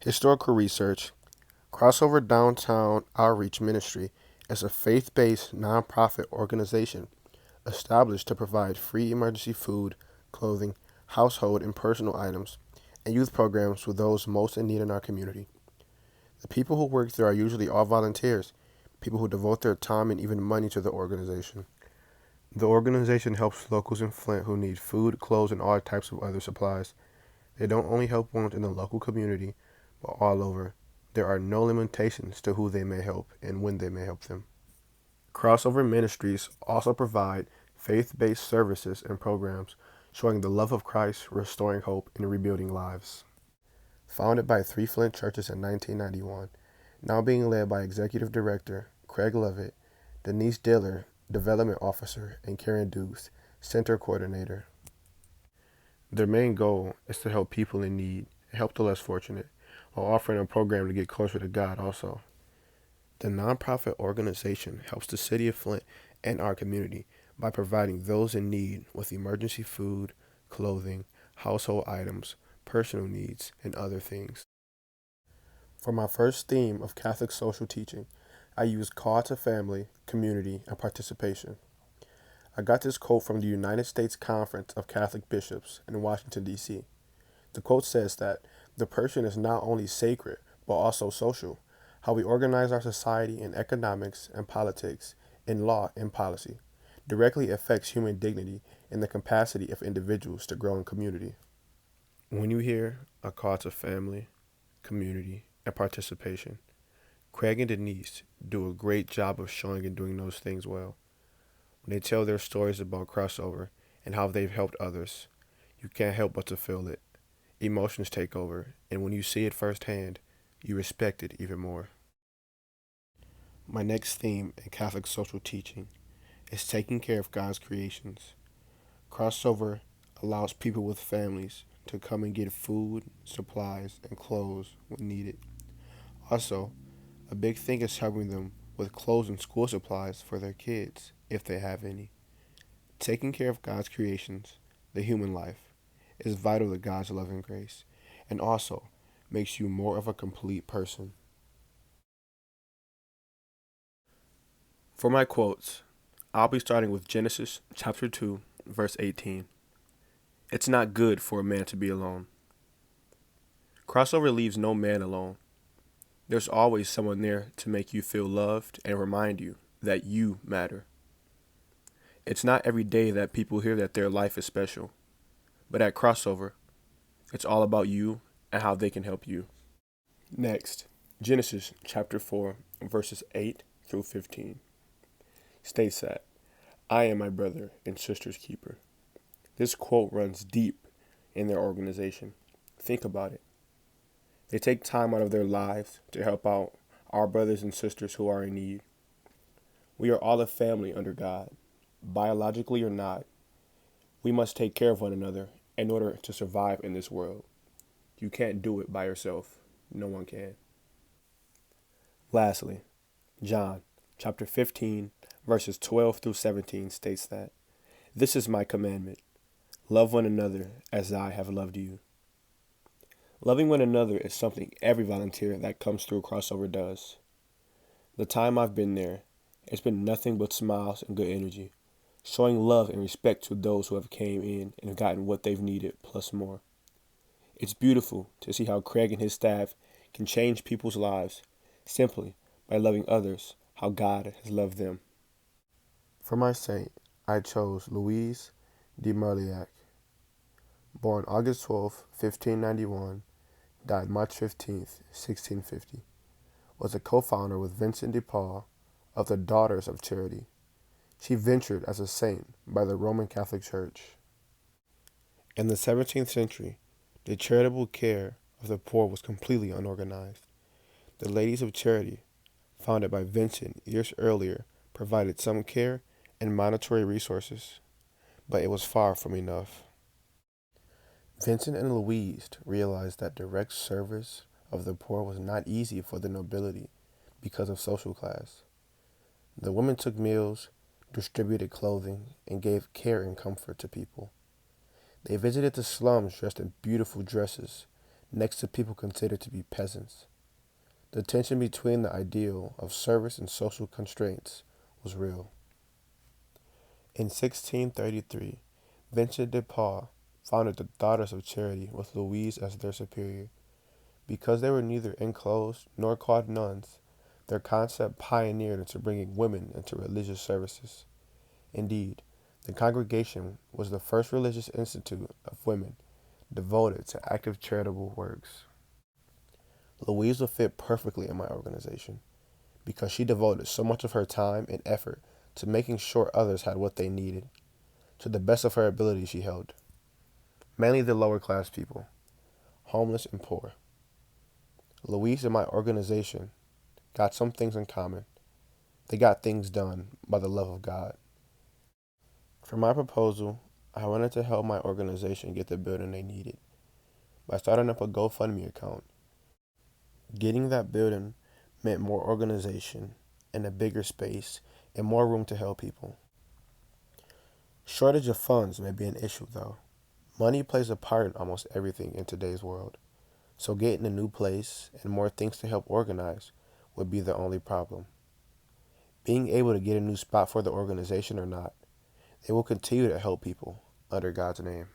Historical research. Crossover Downtown Outreach Ministry is a faith-based nonprofit organization established to provide free emergency food, clothing, household and personal items, and youth programs for those most in need in our community. The people who work there are usually all volunteers, people who devote their time and even money to the organization. The organization helps locals in Flint who need food, clothes, and all types of other supplies. They don't only help ones in the local community, but all over. There are no limitations to who they may help and when they may help them. Crossover Ministries also provide faith-based services and programs showing the love of Christ, restoring hope, and rebuilding lives. Founded by three Flint churches in 1991, now being led by Executive Director Craig Lovett, Denise Diller, Development Officer, and Karen Dukes, Center Coordinator. Their main goal is to help people in need and help the less fortunate, while offering a program to get closer to God also. The nonprofit organization helps the city of Flint and our community by providing those in need with emergency food, clothing, household items, personal needs, and other things. For my first theme of Catholic social teaching, I used call to family, community, and participation. I got this quote from the United States Conference of Catholic Bishops in Washington, D.C. The quote says that the person is not only sacred, but also social. How we organize our society in economics and politics, in law and policy, directly affects human dignity and the capacity of individuals to grow in community. When you hear a call to family, community, and participation, Craig and Denise do a great job of showing and doing those things well. When they tell their stories about crossover and how they've helped others, you can't help but to feel it. Emotions take over, and when you see it firsthand, you respect it even more. My next theme in Catholic social teaching is taking care of God's creations. Crossover allows people with families to come and get food, supplies, and clothes when needed. Also, a big thing is helping them with clothes and school supplies for their kids, if they have any. Taking care of God's creations, the human life, is vital to God's love and grace, and also makes you more of a complete person. For my quotes, I'll be starting with Genesis chapter 2, verse 18. It's not good for a man to be alone. Crossover leaves no man alone. There's always someone there to make you feel loved and remind you that you matter. It's not every day that people hear that their life is special, but at Crossover, it's all about you and how they can help you. Next, Genesis chapter 4, verses 8 through 15 states that, I am my brother and sister's keeper. This quote runs deep in their organization. Think about it. They take time out of their lives to help out our brothers and sisters who are in need. We are all a family under God, biologically or not. We must take care of one another in order to survive in this world. You can't do it by yourself. No one can. Lastly, John chapter 15, verses 12 through 17 states that, this is my commandment. Love one another as I have loved you. Loving one another is something every volunteer that comes through Crossover does. The time I've been there, it's been nothing but smiles and good energy, showing love and respect to those who have came in and gotten what they've needed plus more. It's beautiful to see how Craig and his staff can change people's lives simply by loving others how God has loved them. For my saint, I chose Louise de Marlillac. Born August 12, 1591, died March 15, 1650, was a co-founder with Vincent de Paul of the Daughters of Charity. She ventured as a saint by the Roman Catholic Church. In the 17th century, the charitable care of the poor was completely unorganized. The Ladies of Charity, founded by Vincent years earlier, provided some care and monetary resources, but it was far from enough. Vincent and Louise realized that direct service of the poor was not easy for the nobility because of social class. The women took meals, distributed clothing, and gave care and comfort to people. They visited the slums dressed in beautiful dresses, next to people considered to be peasants. The tension between the ideal of service and social constraints was real. In 1633, Vincent de Paul founded the Daughters of Charity with Louise as their superior. Because they were neither enclosed nor called nuns, their concept pioneered into bringing women into religious services. Indeed, the congregation was the first religious institute of women devoted to active charitable works. Louise would fit perfectly in my organization because she devoted so much of her time and effort to making sure others had what they needed. To the best of her ability, she helped mainly the lower class people, homeless and poor. Louise and my organization got some things in common. They got things done by the love of God. For my proposal, I wanted to help my organization get the building they needed by starting up a GoFundMe account. Getting that building meant more organization and a bigger space and more room to help people. Shortage of funds may be an issue though. Money plays a part in almost everything in today's world. So getting a new place and more things to help organize would be the only problem. Being able to get a new spot for the organization or not, they will continue to help people under God's name.